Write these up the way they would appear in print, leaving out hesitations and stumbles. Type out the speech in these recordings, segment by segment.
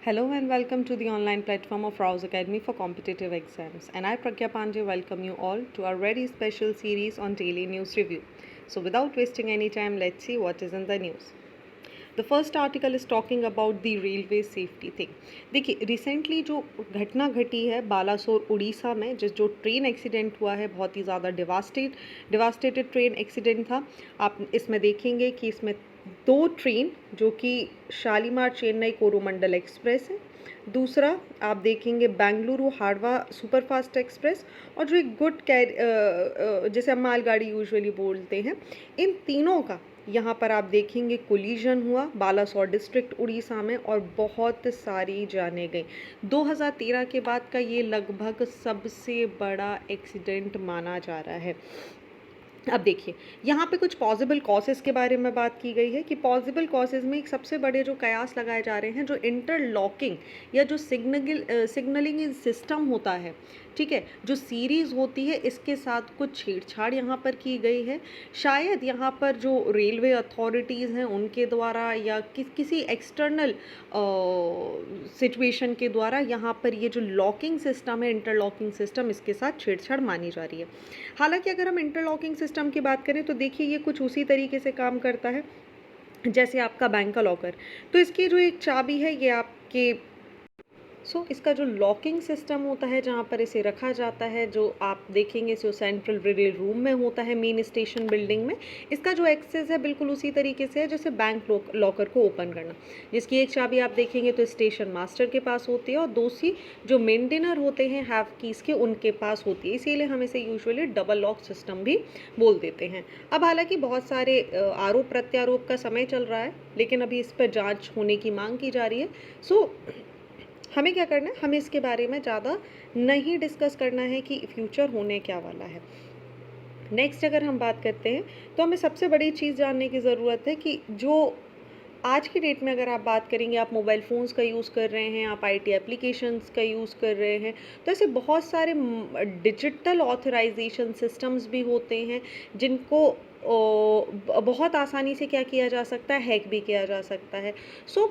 Hello and welcome to the online platform of Rouse Academy for competitive exams. And I, Pragya Pandey, welcome you all to our very special series on daily news review. So, without wasting any time, let's see what is in the news. The first article is talking about the railway safety thing. देखिए recently जो घटना घटी है बालासोर उड़ीसा में जो train accident हुआ है बहुत ही ज़्यादा डिवास्टेटेड ट्रेन एक्सीडेंट था। आप इसमें देखेंगे कि इसमें दो ट्रेन जो कि शालीमार चेन्नई कोरोमंडल एक्सप्रेस है, दूसरा आप देखेंगे बेंगलुरु हावड़ा सुपरफास्ट एक्सप्रेस और जो एक जैसे हम मालगाड़ी यूजुअली बोलते हैं, इन तीनों का यहाँ पर आप देखेंगे कोलिजन हुआ बालासोर डिस्ट्रिक्ट उड़ीसा में और बहुत सारी जानें गई। 2013 के बाद का ये लगभग सबसे बड़ा एक्सीडेंट माना जा रहा है। अब देखिए यहाँ पे कुछ पॉसिबल कॉजेज़ के बारे में बात की गई है कि पॉसिबल कॉजेज़ में एक सबसे बड़े जो कयास लगाए जा रहे हैं, जो इंटरलॉकिंग या जो सिग्नलिंग सिस्टम होता है, ठीक है, जो सीरीज़ होती है, इसके साथ कुछ छेड़छाड़ यहाँ पर की गई है। शायद यहाँ पर जो रेलवे अथॉरिटीज़ हैं उनके द्वारा या किसी एक्सटर्नल सिचुएशन के द्वारा यहाँ पर ये जो लॉकिंग सिस्टम है, इंटरलॉकिंग सिस्टम, इसके साथ छेड़छाड़ मानी जा रही है। हालांकि अगर हम इंटरलॉकिंग सिस्टम की बात करें तो देखिए ये कुछ उसी तरीके से काम करता है जैसे आपका बैंक का लॉकर। तो इसकी जो एक चाबी है ये आपके इसका जो लॉकिंग सिस्टम होता है जहाँ पर इसे रखा जाता है, जो आप देखेंगे जो सेंट्रल रेल रूम में होता है मेन स्टेशन बिल्डिंग में, इसका जो एक्सेस है बिल्कुल उसी तरीके से है जैसे बैंक लॉकर को ओपन करना, जिसकी एक चाबी आप देखेंगे तो स्टेशन मास्टर के पास होती है और दूसरी जो मेंटेनर होते हैं हैव कीज़ के उनके पास होती है। इसीलिए हम इसे यूजुअली डबल लॉक सिस्टम भी बोल देते हैं। अब हालांकि बहुत सारे आरोप प्रत्यारोप का समय चल रहा है, लेकिन अभी इस पर जाँच होने की मांग की जा रही है। हमें क्या करना है, हमें इसके बारे में ज़्यादा नहीं डिस्कस करना है कि फ्यूचर होने क्या वाला है। नेक्स्ट अगर हम बात करते हैं तो हमें सबसे बड़ी चीज़ जानने की ज़रूरत है कि जो आज की डेट में अगर आप बात करेंगे, आप मोबाइल फ़ोन्स का यूज़ कर रहे हैं, आप आईटी एप्लीकेशंस का यूज़ कर रहे हैं, तो ऐसे बहुत सारे डिजिटल ऑथराइजेशन सिस्टम्स भी होते हैं जिनको बहुत आसानी से क्या किया जा सकता है, हैक भी किया जा सकता है।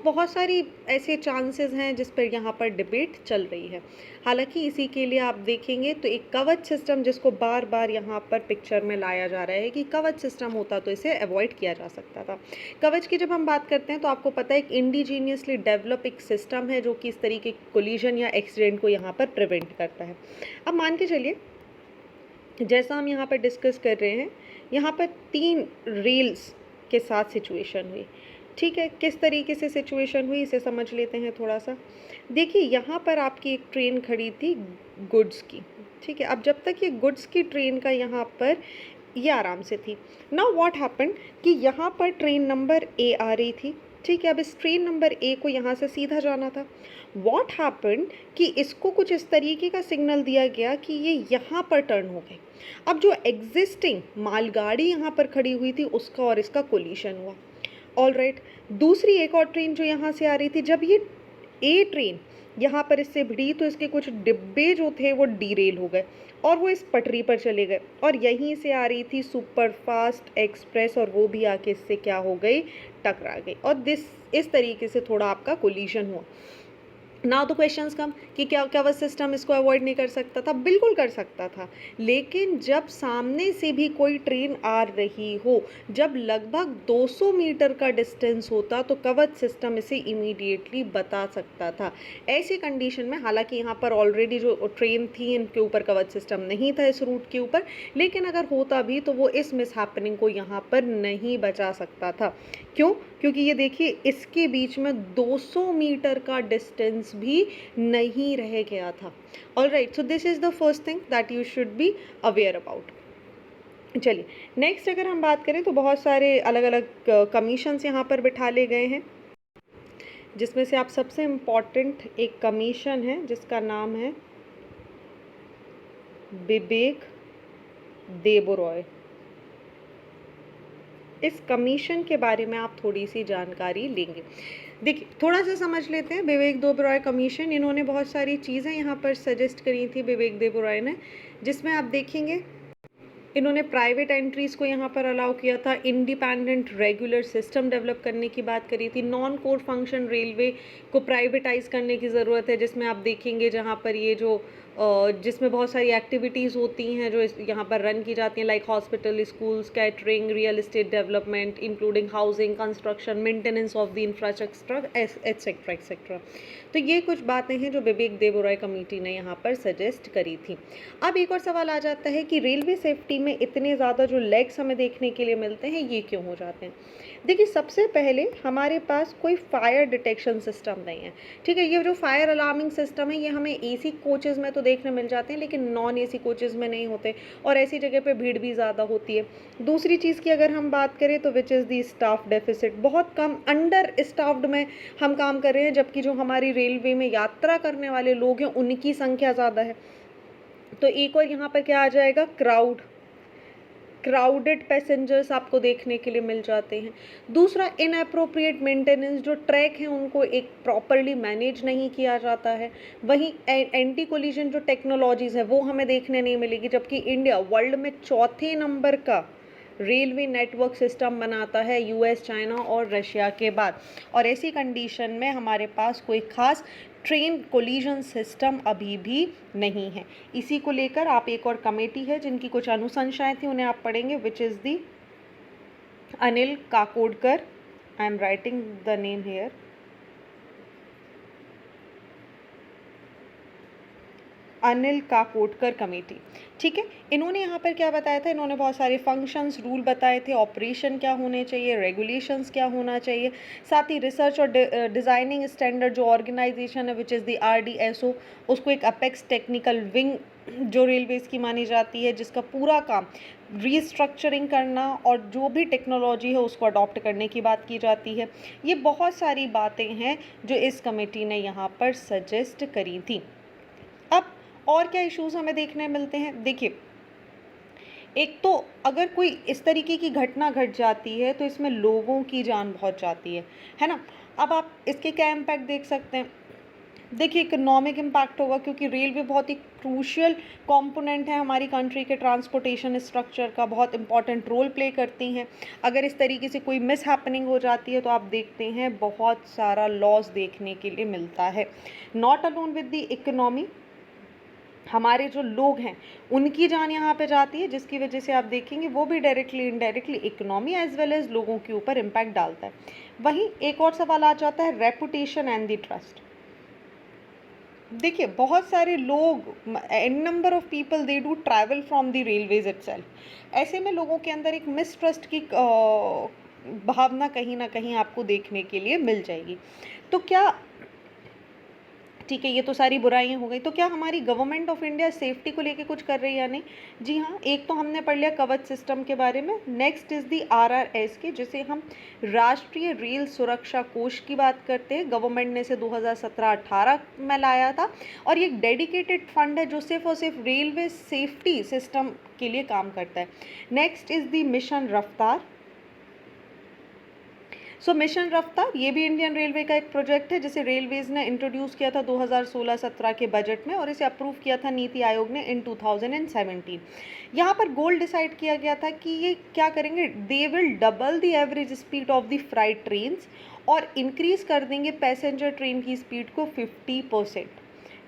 बहुत सारी ऐसे चांसेस हैं जिस पर यहाँ पर डिबेट चल रही है। हालांकि इसी के लिए आप देखेंगे तो एक कवच सिस्टम जिसको बार बार यहाँ पर पिक्चर में लाया जा रहा है कि कवच सिस्टम होता तो इसे अवॉइड किया जा सकता था। कवच की जब हम बात करते हैं तो आपको पता है एक इंडिजीनियसली डेवलप एक सिस्टम है जो कि इस तरीके के कोलिजन या एक्सीडेंट को यहाँ पर प्रिवेंट करता है। अब मान के चलिए जैसा हम यहाँ पर डिस्कस कर रहे हैं, यहाँ पर 3 रेल्स के साथ सिचुएशन हुई, ठीक है। किस तरीके से सिचुएशन हुई इसे समझ लेते हैं थोड़ा सा। देखिए यहाँ पर आपकी एक ट्रेन खड़ी थी गुड्स की, ठीक है। अब जब तक ये गुड्स की ट्रेन का यहाँ पर ये आराम से थी। नाउ व्हाट हैपेंड कि यहाँ पर ट्रेन नंबर ए आ रही थी, ठीक है। अब इस ट्रेन नंबर ए को यहाँ से सीधा जाना था। व्हाट हैपेंड कि इसको कुछ इस तरीके का सिग्नल दिया गया कि ये यहाँ पर टर्न हो गई। अब जो एग्जिस्टिंग मालगाड़ी यहाँ पर खड़ी हुई थी उसका और इसका कोलिशन हुआ। ऑल राइट, दूसरी एक और ट्रेन जो यहाँ से आ रही थी, जब ये ए ट्रेन यहाँ पर इससे भिड़ी तो इसके कुछ डिब्बे जो थे वो डीरेल हो गए और वो इस पटरी पर चले गए और यहीं से आ रही थी सुपरफास्ट एक्सप्रेस और वो भी आके इससे क्या हो गई, टकरा गई और इस तरीके से थोड़ा आपका कोलिशन हुआ। नाउ द क्वेश्चंस कम कि क्या कवच सिस्टम इसको अवॉइड नहीं कर सकता था? बिल्कुल कर सकता था, लेकिन जब सामने से भी कोई ट्रेन आ रही हो, जब लगभग 200 मीटर का डिस्टेंस होता तो कवच सिस्टम इसे इमीडिएटली बता सकता था। ऐसी कंडीशन में हालांकि यहाँ पर ऑलरेडी जो ट्रेन थी इनके ऊपर कवच सिस्टम नहीं था इस रूट के ऊपर, लेकिन अगर होता भी तो वो इस मिसहैपनिंग को यहाँ पर नहीं बचा सकता था। क्यों? क्योंकि ये देखिए इसके बीच में 200 मीटर का डिस्टेंस भी नहीं रह गया था। All right, so this is the first thing that you should be aware about. चलिए नेक्स्ट अगर हम बात करें तो बहुत सारे अलग अलग कमीशंस यहाँ पर बिठा ले गए हैं, जिसमें से आप सबसे इम्पॉर्टेंट एक कमीशन है जिसका नाम है विवेक देबरॉय। इस कमीशन के बारे में आप थोड़ी सी जानकारी लेंगे। देखिए थोड़ा सा समझ लेते हैं विवेक देबरॉय कमीशन। इन्होंने बहुत सारी चीज़ें यहाँ पर सजेस्ट करी थी विवेक देबरॉय ने, जिसमें आप देखेंगे इन्होंने प्राइवेट एंट्रीज़ को यहाँ पर अलाउ किया था, इंडिपेंडेंट रेगुलर सिस्टम डेवलप करने की बात करी थी, नॉन कोर फंक्शन रेलवे को प्राइवेटाइज़ करने की ज़रूरत है, जिसमें आप देखेंगे जहाँ पर ये जो जिसमें बहुत सारी एक्टिविटीज़ होती हैं जो यहाँ पर रन की जाती हैं, like hospital, schools, catering, real estate development including housing, construction, maintenance of the infrastructure etcetera etcetera. तो ये कुछ बातें हैं जो विवेक देबरॉय कमेटी ने यहाँ पर सजेस्ट करी थी। अब एक और सवाल आ जाता है कि रेलवे सेफ्टी में इतने ज़्यादा जो लेग्स हमें देखने के लिए मिलते हैं, ये क्यों हो जाते हैं? देखिए, सबसे पहले हमारे पास कोई फायर डिटेक्शन सिस्टम नहीं है, ठीक है। ये जो फायर अलार्मिंग सिस्टम है, ये हमें एसी कोचेज़ में तो देखने मिल जाते हैं, लेकिन नॉन एसी कोचेज़ में नहीं होते, और ऐसी जगह पे भीड़ भी ज़्यादा होती है। दूसरी चीज़ की अगर हम बात करें तो which is the staff deficit, बहुत कम अंडर स्टाफ्ड में हम काम कर रहे हैं, जबकि जो हमारी रेलवे में यात्रा करने वाले लोग हैं उनकी संख्या ज़्यादा है। तो एक और यहाँ पर क्या आ जाएगा, क्राउडेड पैसेंजर्स आपको देखने के लिए मिल जाते हैं। दूसरा, इनअप्रोप्रिएट मेंटेनेंस, जो ट्रैक हैं उनको एक प्रॉपरली मैनेज नहीं किया जाता है। वहीं एंटी कोलिजन जो टेक्नोलॉजीज़ है वो हमें देखने नहीं मिलेगी, जबकि इंडिया वर्ल्ड में चौथे नंबर का रेलवे नेटवर्क सिस्टम बनाता है, यूएस, चाइना और रशिया के बाद। और ऐसी कंडीशन में हमारे पास कोई खास ट्रेन कोलिजन सिस्टम अभी भी नहीं है। इसी को लेकर आप एक और कमेटी है जिनकी कुछ अनुशंसाएं थी, उन्हें आप पढ़ेंगे, विच is the Anil Kakodkar. I am writing the name here. Anil Kakodkar committee, ठीक है। इन्होंने यहाँ पर क्या बताया था, इन्होंने बहुत सारे फंक्शंस, रूल बताए थे, ऑपरेशन क्या होने चाहिए, रेगुलेशंस क्या होना चाहिए, साथ ही रिसर्च और डिज़ाइनिंग स्टैंडर्ड जो ऑर्गेनाइजेशन है विच इज़ दी RDSO, उसको एक अपेक्स टेक्निकल विंग जो रेलवेज़ की मानी जाती है, जिसका पूरा काम रीस्ट्रक्चरिंग करना और जो भी टेक्नोलॉजी है उसको अडॉप्ट करने की बात की जाती है। ये बहुत सारी बातें हैं जो इस कमेटी ने यहाँ पर सजेस्ट करी थी। अब और क्या इश्यूज़ हमें देखने मिलते हैं? देखिए, एक तो अगर कोई इस तरीके की घटना घट जाती है तो इसमें लोगों की जान बहुत जाती है ना? अब आप इसके क्या इम्पैक्ट देख सकते हैं? देखिए, इकोनॉमिक इम्पैक्ट होगा, क्योंकि रेलवे बहुत ही क्रूशियल कंपोनेंट है हमारी कंट्री के ट्रांसपोर्टेशन स्ट्रक्चर का, बहुत इंपॉर्टेंट रोल प्ले करती हैं। अगर इस तरीके से कोई मिस हैपनिंग हो जाती है तो आप देखते हैं बहुत सारा लॉस देखने के लिए मिलता है। Not alone with the economy, हमारे जो लोग हैं उनकी जान यहाँ पे जाती है, जिसकी वजह से आप देखेंगे वो भी directly indirectly economy as well as लोगों के ऊपर इम्पैक्ट डालता है। वहीं एक और सवाल आ जाता है, रेपुटेशन एंड द ट्रस्ट। देखिए, बहुत सारे लोग, an number of people, they do travel from the railways itself. ऐसे में लोगों के अंदर एक मिसट्रस्ट की भावना कहीं ना कहीं आपको देखने के लिए मिल जाएगी। तो क्या, ठीक है, ये तो सारी बुराइयां हो गई, तो क्या हमारी गवर्नमेंट ऑफ इंडिया सेफ्टी को लेके कुछ कर रही है या नहीं? जी हाँ, एक तो हमने पढ़ लिया कवच सिस्टम के बारे में। नेक्स्ट इज़ दी RRS, जिसे हम राष्ट्रीय रेल सुरक्षा कोष की बात करते हैं। गवर्नमेंट ने इसे 2017-18 में लाया था, और ये एक डेडिकेटेड फंड है जो सिर्फ और सिर्फ रेलवे सेफ्टी सिस्टम के लिए काम करता है। नेक्स्ट इज़ दी मिशन रफ्तार। मिशन रफ्तार ये भी इंडियन रेलवे का एक प्रोजेक्ट है, जिसे रेलवेज ने इंट्रोड्यूस किया था 2016-17 के बजट में, और इसे अप्रूव किया था नीति आयोग ने इन 2017। यहाँ पर गोल डिसाइड किया गया था कि ये क्या करेंगे, they will double the average speed of the freight trains और इंक्रीज कर देंगे पैसेंजर ट्रेन की स्पीड को 50%।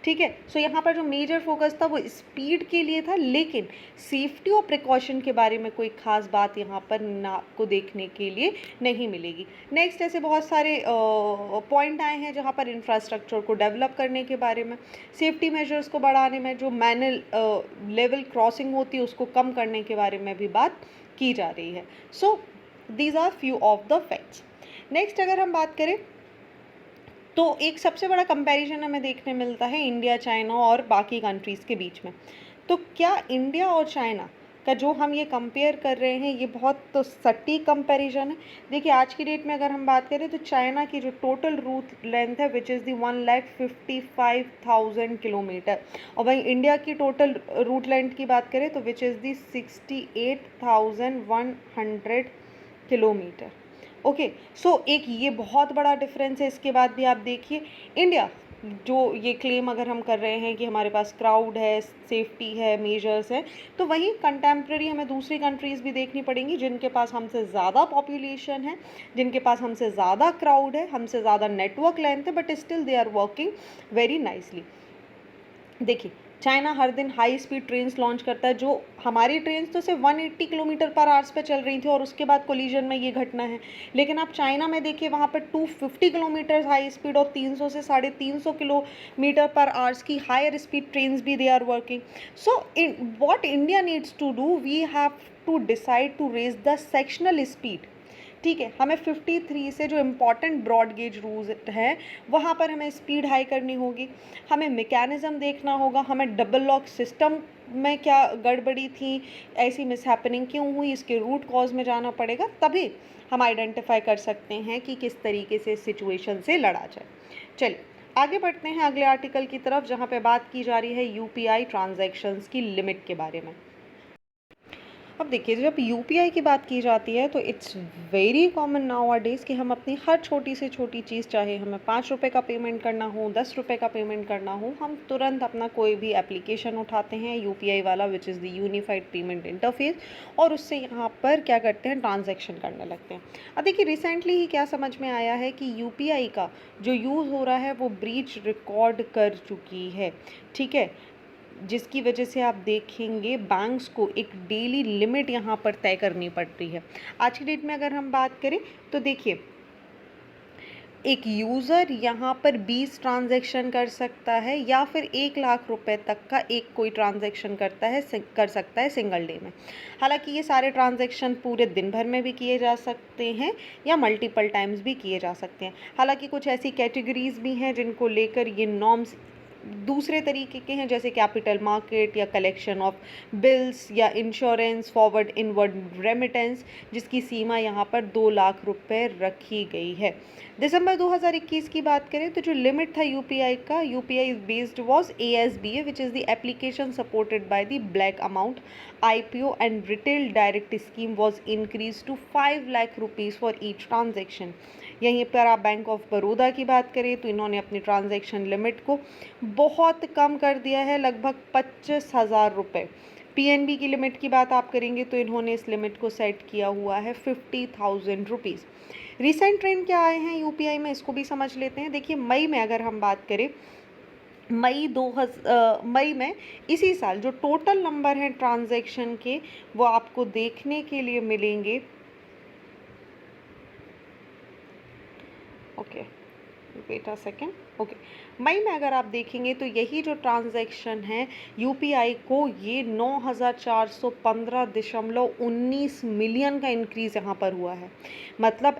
ठीक है, सो यहाँ पर जो मेजर फोकस था वो स्पीड के लिए था, लेकिन सेफ्टी और प्रिकॉशन के बारे में कोई खास बात यहाँ पर ना आपको देखने के लिए नहीं मिलेगी। नेक्स्ट ऐसे बहुत सारे पॉइंट आए हैं जहाँ पर इंफ्रास्ट्रक्चर को डेवलप करने के बारे में, सेफ्टी मेजर्स को बढ़ाने में, जो मैनुअल लेवल क्रॉसिंग होती है उसको कम करने के बारे में भी बात की जा रही है। So these are few of the facts. Next अगर हम बात करें तो एक सबसे बड़ा कंपैरिजन हमें देखने मिलता है इंडिया, चाइना और बाकी कंट्रीज़ के बीच में। तो क्या इंडिया और चाइना का जो हम ये कंपेयर कर रहे हैं ये बहुत तो सटीक कंपैरिजन है? देखिए, आज की डेट में अगर हम बात करें तो चाइना की जो टोटल रूट लेंथ है विच इज़ दी 1,55,000 किलोमीटर, और वहीं इंडिया की टोटल रूट लेंथ की बात करें तो which is the 68,100 kilometre. Okay, so एक ये बहुत बड़ा डिफरेंस है। इसके बाद भी आप देखिए, इंडिया जो ये क्लेम अगर हम कर रहे हैं कि हमारे पास क्राउड है, सेफ्टी है, मेजर्स हैं, तो वहीं कंटेम्प्रेरी हमें दूसरी कंट्रीज़ भी देखनी पड़ेंगी जिनके पास हमसे ज़्यादा पॉपुलेशन है, जिनके पास हमसे ज़्यादा क्राउड है, हमसे ज़्यादा नेटवर्क लेंथ है, but still they are working very nicely. देखिए, चाइना हर दिन हाई स्पीड ट्रेन्स लॉन्च करता है, जो हमारी ट्रेन्स तो सिर्फ 180 किलोमीटर पर आवर्स पे चल रही थी और उसके बाद कोलिजन में ये घटना है। लेकिन आप चाइना में देखिए, वहाँ पर 250 किलोमीटर हाई स्पीड और 300 से 350 किलोमीटर पर आवर्स की हायर स्पीड ट्रेन्स भी they are working. So in what India needs to do, we have to decide to raise the sectional speed. ठीक है, हमें 53 से जो इम्पॉर्टेंट ब्रॉड गेज रूट है वहाँ पर हमें स्पीड हाई करनी होगी। हमें मैकेनिज़्म देखना होगा, हमें डबल लॉक सिस्टम में क्या गड़बड़ी थी, ऐसी मिसहैपनिंग क्यों हुई, इसके रूट कॉज में जाना पड़ेगा, तभी हम आइडेंटिफाई कर सकते हैं कि किस तरीके से सिचुएशन से लड़ा जाए। चलिए आगे बढ़ते हैं अगले आर्टिकल की तरफ, जहाँ पे बात की जा रही है यूपीआई ट्रांजैक्शंस की लिमिट के बारे में। अब देखिए, जब यूपीआई की बात की जाती है तो it's very common now a days कि हम अपनी हर छोटी से छोटी चीज़, चाहे हमें 5 रुपये का पेमेंट करना हो, 10 रुपये का पेमेंट करना हो, हम तुरंत अपना कोई भी एप्लीकेशन उठाते हैं यूपीआई वाला, विच is the unified payment interface, और उससे यहाँ पर क्या करते हैं, ट्रांजैक्शन करने लगते हैं। अब देखिए, रिसेंटली ही क्या समझ में आया है कि यूपीआई का जो यूज़ हो रहा है वो ब्रीच रिकॉर्ड कर चुकी है। ठीक है, जिसकी वजह से आप देखेंगे बैंक्स को एक डेली लिमिट यहाँ पर तय करनी पड़ रही है। आज की डेट में अगर हम बात करें तो देखिए, एक यूज़र यहाँ पर 20 ट्रांजैक्शन कर सकता है या फिर 1 लाख रुपए तक का एक कोई ट्रांजैक्शन कर सकता है सिंगल डे में। हालांकि ये सारे ट्रांजैक्शन पूरे दिन भर में भी किए जा सकते हैं या मल्टीपल टाइम्स भी किए जा सकते हैं। हालांकि कुछ ऐसी कैटेगरीज भी हैं जिनको लेकर ये नॉर्म्स दूसरे तरीके के हैं, जैसे कैपिटल मार्केट या कलेक्शन ऑफ बिल्स या इंश्योरेंस, फॉरवर्ड इनवर्ड रेमिटेंस, जिसकी सीमा यहाँ पर 2 लाख रुपए रखी गई है। दिसंबर 2021 की बात करें तो जो लिमिट था यूपीआई का, UPI based was ASBA, which is the application supported by the black amount IPO and retail direct scheme was increase to 5 lakh rupees for each transaction. यहीं पर आप बैंक ऑफ बड़ौदा की बात करें तो इन्होंने अपनी ट्रांजैक्शन लिमिट को बहुत कम कर दिया है, लगभग 25,000 रुपये। पीएनबी की लिमिट की बात आप करेंगे तो इन्होंने इस लिमिट को सेट किया हुआ है 50,000 रुपीज़। रिसेंट ट्रेंड क्या आए हैं यूपीआई में, इसको भी समझ लेते हैं। देखिए, मई में अगर हम बात करें, मई में इसी साल जो टोटल नंबर हैं ट्रांजैक्शन के, वो आपको देखने के लिए मिलेंगे। Okay, wait a second. Okay, मई में अगर आप देखेंगे तो यही जो ट्रांजैक्शन है यूपीआई को, ये 9,415.19 मिलियन का इंक्रीज़ यहाँ पर हुआ है। मतलब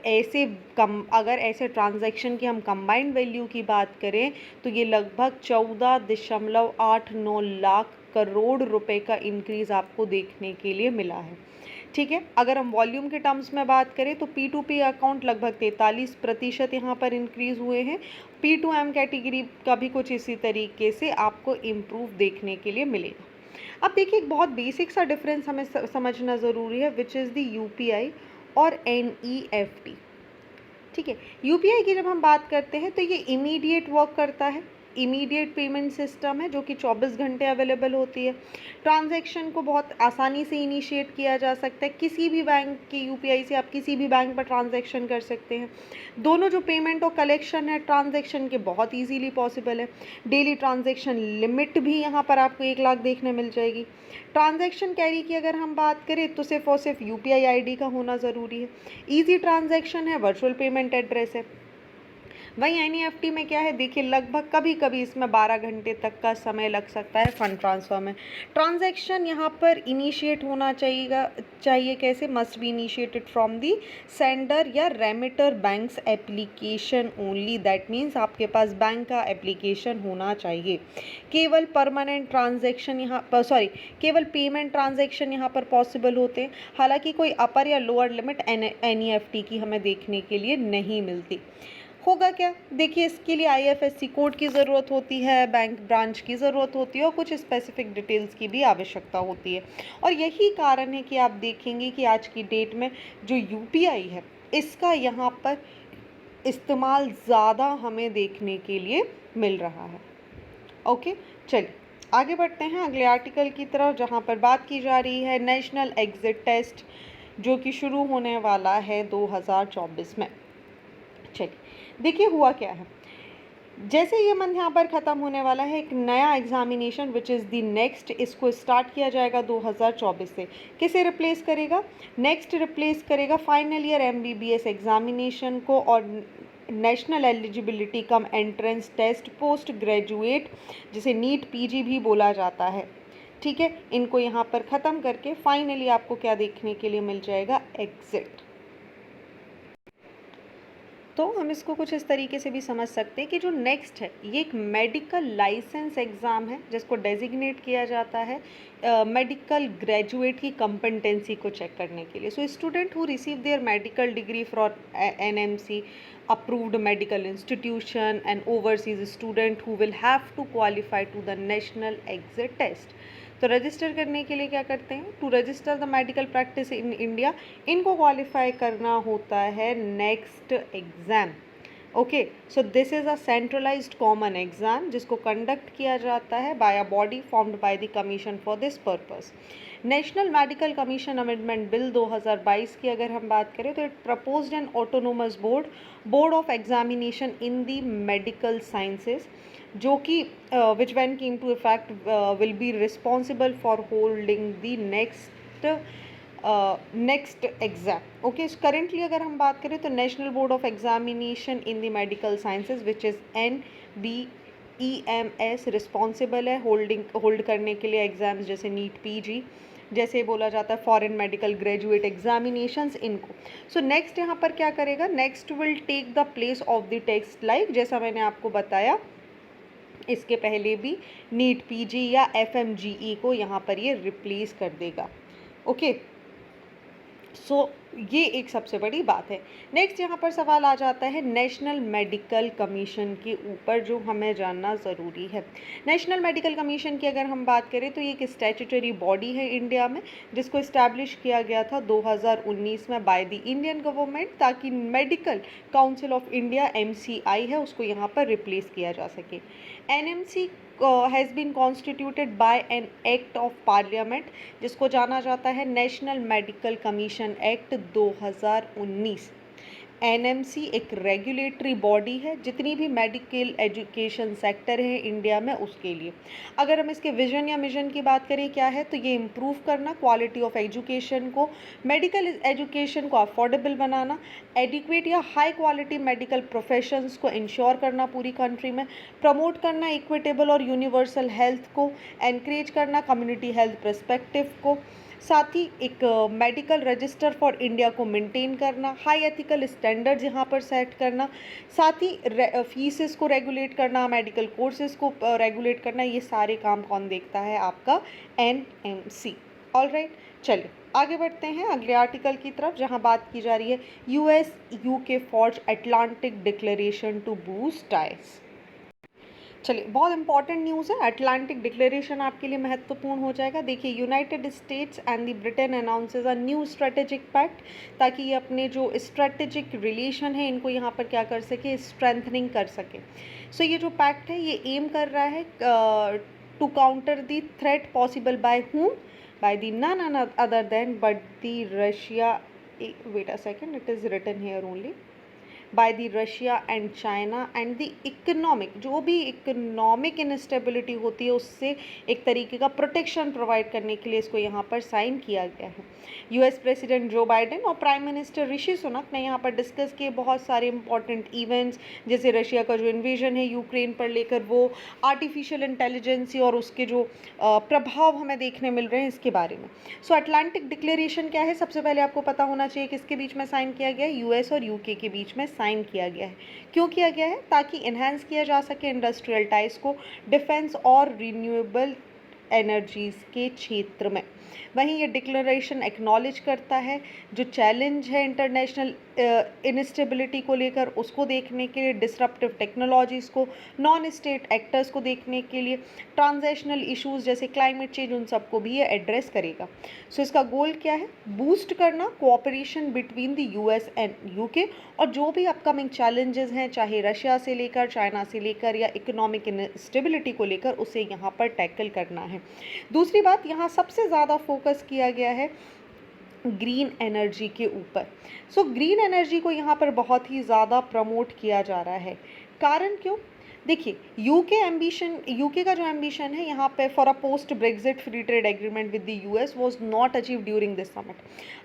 अगर ऐसे ट्रांजैक्शन की हम कंबाइंड वैल्यू की बात करें तो ये लगभग 14.89 लाख करोड़ रुपए का इंक्रीज़ आपको देखने के लिए मिला है। ठीक है, अगर हम वॉल्यूम के टर्म्स में बात करें तो P2P अकाउंट लगभग 43% यहाँ पर इंक्रीज़ हुए हैं। P2M कैटेगरी का भी कुछ इसी तरीके से आपको इम्प्रूव देखने के लिए मिलेगा। अब देखिए, एक बहुत बेसिक सा डिफरेंस हमें समझना ज़रूरी है, विच इज़ द यूपीआई और NEFT। ठीक है, यूपीआई की जब हम बात करते हैं तो ये इमीडिएट वर्क करता है, इमीडिएट पेमेंट सिस्टम है जो कि 24 घंटे अवेलेबल होती है। ट्रांजैक्शन को बहुत आसानी से इनिशिएट किया जा सकता है, किसी भी बैंक की यूपीआई से आप किसी भी बैंक पर ट्रांजैक्शन कर सकते हैं। दोनों जो पेमेंट और कलेक्शन है ट्रांजैक्शन के, बहुत इजीली पॉसिबल है। डेली ट्रांजैक्शन लिमिट भी यहाँ पर आपको 1 लाख देखने मिल जाएगी। ट्रांजैक्शन कैरी की अगर हम बात करें तो सिर्फ और सिर्फ यूपीआई आईडी का होना ज़रूरी है। ईजी ट्रांजैक्शन है, वर्चुअल पेमेंट एड्रेस है। वहीं एनईएफटी में क्या है, देखिए लगभग कभी कभी इसमें 12 घंटे तक का समय लग सकता है फंड ट्रांसफ़र में। ट्रांजैक्शन यहाँ पर इनिशिएट होना चाहिए कैसे, must be initiated from the sender या remitter banks application only. That means आपके पास बैंक का एप्लीकेशन होना चाहिए। केवल परमानेंट ट्रांजैक्शन केवल पेमेंट ट्रांजैक्शन यहाँ पर पॉसिबल होते हैं। हालांकि कोई अपर या लोअर लिमिट एनईएफटी की हमें देखने के लिए नहीं मिलती। होगा क्या, देखिए इसके लिए आईएफएससी कोड की ज़रूरत होती है, बैंक ब्रांच की ज़रूरत होती है और कुछ स्पेसिफिक डिटेल्स की भी आवश्यकता होती है। और यही कारण है कि आप देखेंगे कि आज की डेट में जो यूपीआई है इसका यहाँ पर इस्तेमाल ज़्यादा हमें देखने के लिए मिल रहा है। ओके, चलिए आगे बढ़ते हैं अगले आर्टिकल की तरफ, जहाँ पर बात की जा रही है नेशनल एग्ज़िट टेस्ट, जो कि शुरू होने वाला है 2024 में। चलिए देखिए हुआ क्या है। जैसे ये मंथ यहाँ पर ख़त्म होने वाला है, एक नया examination which is the next, इसको स्टार्ट किया जाएगा 2024 से। किसे रिप्लेस करेगा? नेक्स्ट रिप्लेस करेगा फाइनल ईयर MBBS एग्जामिनेशन को और national eligibility cum entrance test post graduate, जिसे नीट PG भी बोला जाता है। ठीक है, इनको यहाँ पर ख़त्म करके फाइनली आपको क्या देखने के लिए मिल जाएगा? एग्जिट। तो हम इसको कुछ इस तरीके से भी समझ सकते हैं कि जो नेक्स्ट है ये एक मेडिकल लाइसेंस एग्ज़ाम है, जिसको डेजिग्नेट किया जाता है मेडिकल ग्रेजुएट की कंपेटेंसी को चेक करने के लिए। So student who receive their medical degree from NMC approved medical institution and overseas student who will have to qualify to the national exit test। तो रजिस्टर करने के लिए क्या करते हैं? To register the medical practice in India, इनको qualify करना होता है next exam. Okay, so this is a centralised common exam जिसको कंडक्ट किया जाता है by a body formed by the commission for this purpose. National medical commission amendment bill 2022 की अगर हम बात करें तो it proposed an autonomous board of examination in the medical sciences, जो कि which when came to effect will be responsible for holding the next exam. Okay, currently अगर हम बात करें तो national board of examination in the medical sciences which is NBEMS responsible है hold करने के लिए एग्जाम्स जैसे नीट PG, जैसे बोला जाता है फॉरेन मेडिकल ग्रेजुएट एग्जामिनेशंस, इनको। सो नेक्स्ट यहाँ पर क्या करेगा? Next will take the place of the text, like जैसा मैंने आपको बताया इसके पहले भी नीट PG या FMGE को यहाँ पर ये रिप्लेस कर देगा। ओके, सो ये एक सबसे बड़ी बात है। नेक्स्ट यहाँ पर सवाल आ जाता है नेशनल मेडिकल कमीशन के ऊपर, जो हमें जानना ज़रूरी है। नेशनल मेडिकल कमीशन की अगर हम बात करें तो ये एक स्टैट्यूटरी बॉडी है इंडिया में, जिसको इस्टेब्लिश किया गया था 2019 में बाय द इंडियन गवर्नमेंट, ताकि medical council of India MCI है उसको यहाँ पर रिप्लेस किया जा सके। NMC has been constituted by an act of parliament, जिसको जाना जाता है national medical commission act 2019। NMC एक रेगुलेटरी बॉडी है जितनी भी मेडिकल एजुकेशन सेक्टर है इंडिया में उसके लिए। अगर हम इसके विजन या मिशन की बात करें क्या है, तो ये इम्प्रूव करना क्वालिटी ऑफ एजुकेशन को, मेडिकल एजुकेशन को अफोर्डेबल बनाना, एडिक्वेट या हाई क्वालिटी मेडिकल प्रोफेशंस को इंश्योर करना पूरी कंट्री में, प्रमोट करना इक्विटेबल और यूनिवर्सल हेल्थ को, एनकरेज करना कम्युनिटी हेल्थ पर्सपेक्टिव को, साथ ही एक मेडिकल रजिस्टर फॉर इंडिया को मेंटेन करना, हाई एथिकल स्टैंडर्ड्स यहाँ पर सेट करना, साथ ही फीसेस को रेगुलेट करना, मेडिकल कोर्सेज को रेगुलेट करना, ये सारे काम कौन देखता है? आपका NMC। ऑलराइट, चलिए आगे बढ़ते हैं अगले आर्टिकल की तरफ, जहाँ बात की जा रही है US UK forge Atlantic declaration to boost ties. चलिए, बहुत इंपॉर्टेंट न्यूज़ है। अटलांटिक डिक्लेरेशन आपके लिए महत्वपूर्ण हो जाएगा। देखिए, United States and the Britain announces a new strategic pact, ताकि ये अपने जो स्ट्रेटेजिक रिलेशन है इनको यहाँ पर क्या कर सके? स्ट्रेंथनिंग कर सके। सो ये जो पैक्ट है ये एम कर रहा है to counter the threat possible by whom? By the none other than but the Russia, wait a second, it is written here only, by the Russia and China and the economic, जो भी economic instability होती है उससे एक तरीके का protection provide करने के लिए इसको यहाँ पर साइन किया गया है। US प्रेसिडेंट जो बाइडेन और प्राइम मिनिस्टर ऋषि सुनक ने यहाँ पर डिस्कस किए बहुत सारे इंपॉर्टेंट इवेंट्स, जैसे रशिया का जो इन्वेजन है यूक्रेन पर लेकर, वो आर्टिफिशियल इंटेलिजेंसी और उसके जो प्रभाव हमें देखने मिल रहे हैं इसके बारे में। सो अटलांटिक डिक्लेरेशन क्या है? सबसे पहले आपको पता होना चाहिए किसके बीच में साइन किया गया है? US और UK के बीच में साइन किया गया है। क्यों किया गया है? ताकि इन्हेंस किया जा सके इंडस्ट्रियल टाइज को डिफेंस और रिन्यूएबल एनर्जीज के क्षेत्र में। वहीं ये डिक्लेरेशन एक्नॉलेज करता है जो चैलेंज है इंटरनेशनल इनस्टेबिलिटी को लेकर, उसको देखने के लिए, डिसरप्टिव टेक्नोलॉजीज़ को, नॉन स्टेट एक्टर्स को देखने के लिए, ट्रांजेशनल इश्यूज़ जैसे क्लाइमेट चेंज, उन सबको भी ये एड्रेस करेगा। सो इसका गोल क्या है? बूस्ट करना cooperation between the US and UK, और जो भी अपकमिंग चैलेंजेस हैं, चाहे रशिया से लेकर, चाइना से लेकर या इकोनॉमिक इंस्टेबिलिटी को लेकर, उसे यहाँ पर टैकल करना है। दूसरी बात, यहाँ सबसे ज़्यादा फोकस किया गया है ग्रीन एनर्जी के ऊपर। सो ग्रीन एनर्जी को यहाँ पर बहुत ही ज़्यादा प्रमोट किया जा रहा है। कारण क्यों? देखिए, यूके का जो एम्बिशन है यहाँ पे for a post Brexit free trade agreement with the US was not achieve during this summit.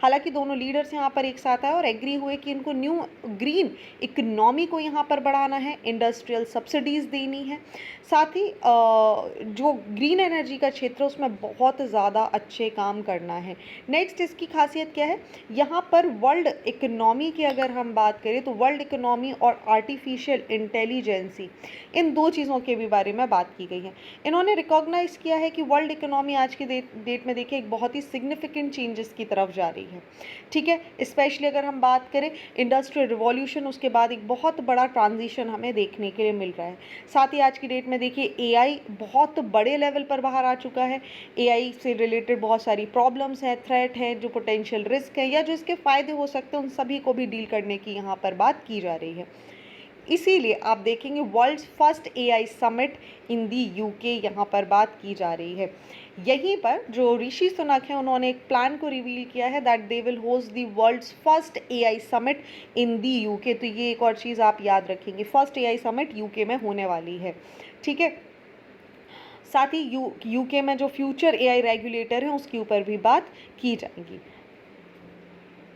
हालांकि दोनों लीडर्स यहाँ पर एक साथ आए और एग्री हुए कि इनको न्यू ग्रीन इकोनॉमी को यहाँ पर बढ़ाना है, इंडस्ट्रियल सब्सिडीज़ देनी है, साथ ही जो ग्रीन एनर्जी का क्षेत्र है उसमें बहुत ज़्यादा अच्छे काम करना है। नेक्स्ट इसकी खासियत क्या है? यहाँ पर वर्ल्ड इकोनॉमी की अगर हम बात करें तो वर्ल्ड इकोनॉमी और आर्टिफिशियल इंटेलिजेंसी, इन दो चीज़ों के भी बारे में बात की गई है। इन्होंने रिकॉग्नाइज़ किया है कि वर्ल्ड इकोनॉमी आज की डेट में देखिए एक बहुत ही सिग्निफिकेंट चेंजेस की तरफ जा रही है। ठीक है, स्पेशली अगर हम बात करें इंडस्ट्रियल रिवॉल्यूशन, उसके बाद एक बहुत बड़ा ट्रांजिशन हमें देखने के लिए मिल रहा है। साथ ही आज की डेट में देखिए एआई बहुत बड़े लेवल पर बाहर आ चुका है। एआई से रिलेटेड बहुत सारी प्रॉब्लम्स हैं, थ्रेट हैं, जो पोटेंशियल रिस्क है या जो इसके फ़ायदे हो सकते हैं, उन सभी को भी डील करने की यहाँ पर बात की जा रही है। इसीलिए आप देखेंगे world's first AI summit in the UK यहाँ पर बात की जा रही है। यहीं पर जो ऋषि सुनक हैं उन्होंने एक प्लान को रिवील किया है that they will host the world's first AI summit in the UK. तो ये एक और चीज़ आप याद रखेंगे, फर्स्ट एआई समिट यूके में होने वाली है। ठीक है, साथ ही यूके में जो फ्यूचर एआई रेगुलेटर हैं उसके ऊपर भी बात की जाएगी।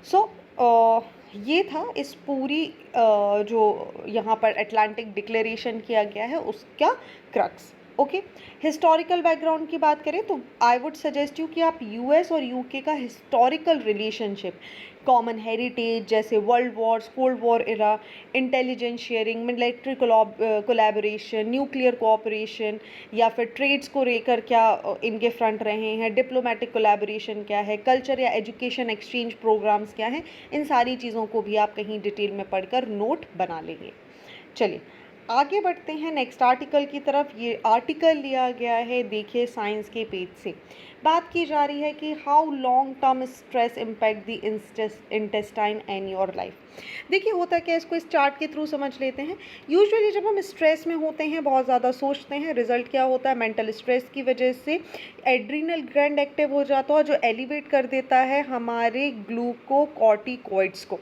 सो ये था इस पूरी जो यहाँ पर अटलांटिक डिक्लेरेशन किया गया है उसका क्रक्स। ओके, हिस्टोरिकल बैकग्राउंड की बात करें तो आई वुड सजेस्ट यू कि आप यूएस और यूके का हिस्टोरिकल रिलेशनशिप, कॉमन हेरिटेज जैसे world Wars, cold war era, intelligence sharing, military collaboration, nuclear cooperation या फिर ट्रेड्स को लेकर क्या इनके फ्रंट रहे हैं, डिप्लोमेटिक कोलैबोरेशन क्या है, कल्चर या एजुकेशन एक्सचेंज प्रोग्राम्स क्या हैं, इन सारी चीज़ों को भी आप कहीं डिटेल में पढ़कर नोट बना लेंगे। चलिए आगे बढ़ते हैं नेक्स्ट आर्टिकल की तरफ। ये आर्टिकल लिया गया है, देखिए साइंस के पेज से बात की जा रही है कि how long term stress impact the intestine and your life. देखिए होता क्या है, इसको इस चार्ट के थ्रू समझ लेते हैं। यूजुअली जब हम स्ट्रेस में होते हैं, बहुत ज़्यादा सोचते हैं, रिजल्ट क्या होता है? मेंटल स्ट्रेस की वजह से एड्रिनल ग्लैंड एक्टिव हो जाता है जो एलिवेट कर देता है हमारे ग्लूकोकॉर्टिकॉइड्स को।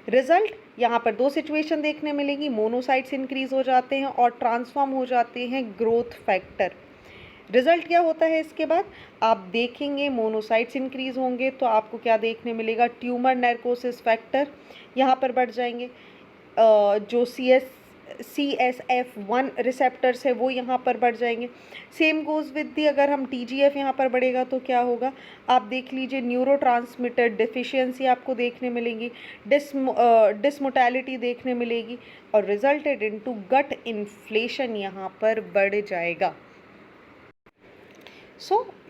रिजल्ट यहाँ पर दो सिचुएशन देखने मिलेंगी, मोनोसाइट्स इंक्रीज हो जाते हैं और ट्रांसफॉर्म हो जाते हैं ग्रोथ फैक्टर। रिजल्ट क्या होता है इसके बाद? आप देखेंगे मोनोसाइट्स इंक्रीज होंगे तो आपको क्या देखने मिलेगा? ट्यूमर नेर्कोसिस फैक्टर यहाँ पर बढ़ जाएंगे, जो CSF1 रिसेप्टर्स है वो यहाँ पर बढ़ जाएंगे। सेम गोज़ विद दी, अगर हम TGF यहाँ पर बढ़ेगा तो क्या होगा? आप देख लीजिए न्यूरोट्रांसमीटर डिफिशियंसी आपको देखने मिलेंगी, डिसमोर्टैलिटी देखने मिलेगी और रिजल्टेड इनटू गट इन्फ्लेशन यहाँ पर बढ़ जाएगा।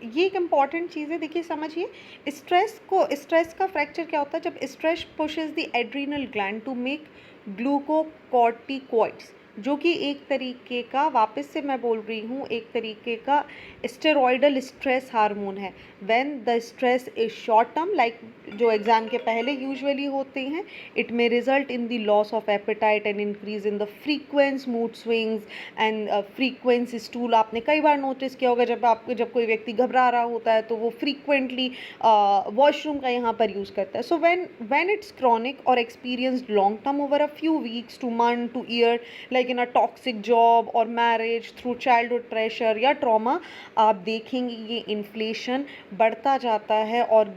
ये एक इम्पॉर्टेंट चीज़ है, देखिए समझिए। स्ट्रेस का फ्रैक्चर क्या होता है? जब stress pushes the adrenal gland to make glucocorticoids, जो कि एक तरीके का, वापस से मैं बोल रही हूँ, एक तरीके का स्टेरॉयडल स्ट्रेस हार्मोन है। When the stress is short term, like जो एग्जाम के पहले यूजुअली होते हैं, it may result in the loss of appetite and increase in the frequency mood swings and frequency stool. आपने कई बार नोटिस किया होगा जब कोई व्यक्ति घबरा रहा होता है तो वो फ्रीक्वेंटली वॉशरूम का यहाँ पर यूज़ करता है। सो व्हेन इट्स क्रॉनिक और experienced long term over a few weeks two month two year, like in a toxic job और मैरिज, थ्रू चाइल्डहुड प्रेशर या ट्रॉमा, आप देखेंगे ये इन्फ्लेशन बढ़ता जाता है और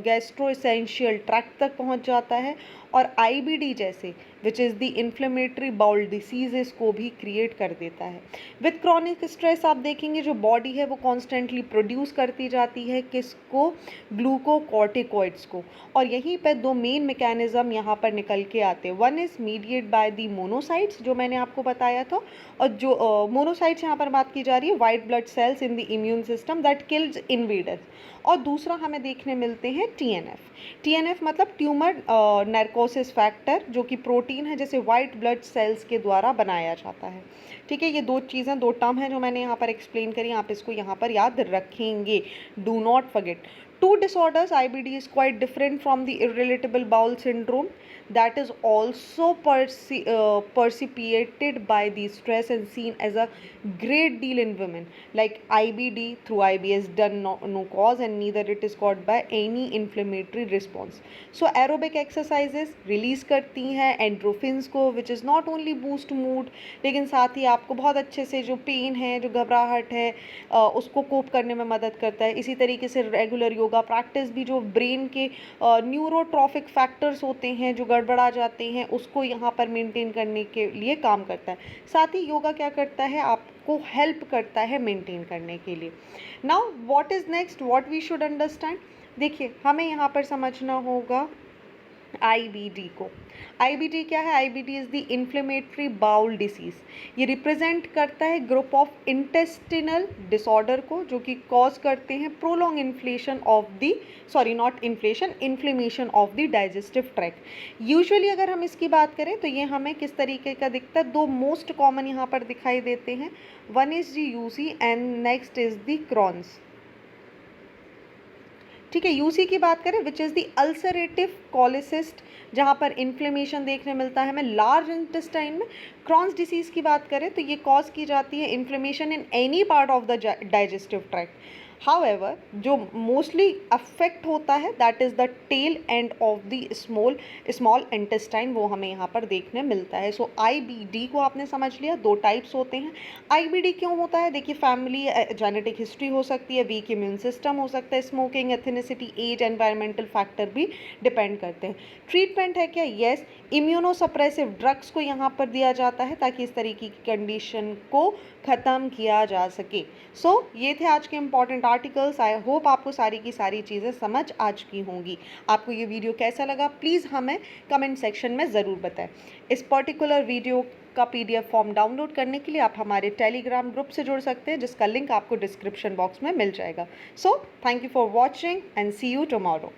गैस्ट्रोएसेंशियल ट्रैक्ट तक पहुंच जाता है और IBD जैसे विच is the inflammatory bowel diseases को भी क्रिएट कर देता है। विथ क्रॉनिक स्ट्रेस आप देखेंगे जो बॉडी है वो कॉन्स्टेंटली प्रोड्यूस करती जाती है किसको, ग्लूकोकॉर्टिकॉइड्स को, और यहीं पर दो मेन मैकेनिज्म यहाँ पर निकल के आते हैं। One is mediate by the monocytes जो मैंने आपको बताया था, और जो मोनोसाइट्स यहाँ पर बात की जा रही है white blood cells in the immune system that kills invaders, और दूसरा हमें देखने मिलते हैं TNF मतलब ट्यूमर नैर्कोसिस फैक्टर जो कि प्रोटीन है जैसे वाइट ब्लड सेल्स के द्वारा बनाया जाता है। ठीक है, ये दो चीज़ें, दो टर्म हैं जो मैंने यहाँ पर एक्सप्लेन करी, आप इसको यहाँ पर याद रखेंगे, do not forget. Two disorders, IBD is quite different from the irritable bowel syndrome that is also perceived by the stress and seen as a great deal in women. Like IBD through IBS done no cause and neither it is caused by any inflammatory response. So aerobic exercises release करती हैं एंड्रोफिन्स को which is not only boost mood लेकिन साथ ही आपको बहुत अच्छे से जो पेन है, जो घबराहट है, उसको कोप करने में मदद करता है। इसी तरीके से रेगुलर योगा प्रैक्टिस भी जो ब्रेन के न्यूरोट्रॉफिक फैक्टर्स होते हैं जो गड़बड़ा जाते हैं उसको यहाँ पर मेंटेन करने के लिए काम करता है। साथ ही योगा क्या करता है, आपको हेल्प करता है मेंटेन करने के लिए। Now what is next, what we should understand. देखिए हमें यहाँ पर समझना होगा IBD को। IBD क्या है, IBD is the inflammatory bowel disease. ये रिप्रेजेंट करता है ग्रुप ऑफ इंटेस्टिनल डिसऑर्डर को जो कि कॉज करते हैं prolong inflation of the inflammation of the digestive tract. Usually अगर हम इसकी बात करें तो ये हमें किस तरीके का दिखता है, दो मोस्ट कॉमन यहाँ पर दिखाई देते हैं, one is the UC and next is the Crohn's. ठीक है, यूसी की बात करें विच इज़ दी अल्सरेटिव कॉलिसिस्ट जहाँ पर इन्फ्लेमेशन देखने मिलता है हमें लार्ज इंटेस्टाइन में। क्रॉन्स डिसीज़ की बात करें तो ये कॉज की जाती है inflammation in any part of the digestive tract. However जो मोस्टली अफेक्ट होता है that is the tail end of the small intestine, वो हमें यहाँ पर देखने मिलता है। सो IBD को आपने समझ लिया, दो टाइप्स होते हैं। IBD क्यों होता है, देखिए फैमिली जेनेटिक हिस्ट्री हो सकती है, वीक इम्यून सिस्टम हो सकता है, स्मोकिंग, एथिनिसिटी, एज, एनवायरमेंटल फैक्टर भी डिपेंड करते हैं। ट्रीटमेंट है क्या, येस, इम्यूनोसप्रेसिव ड्रग्स को यहाँ पर दिया जाता है ताकि इस तरीके की कंडीशन को ख़त्म किया जा सके। सो ये थे आज के इंपॉर्टेंट आर्टिकल्स। आई होप आपको सारी की सारी चीज़ें समझ आ चुकी होंगी। आपको ये वीडियो कैसा लगा प्लीज़ हमें कमेंट सेक्शन में ज़रूर बताएं। इस पर्टिकुलर वीडियो का PDF फॉर्म डाउनलोड करने के लिए आप हमारे टेलीग्राम ग्रुप से जुड़ सकते हैं जिसका लिंक आपको डिस्क्रिप्शन बॉक्स में मिल जाएगा। So thank you for watching and see you tomorrow.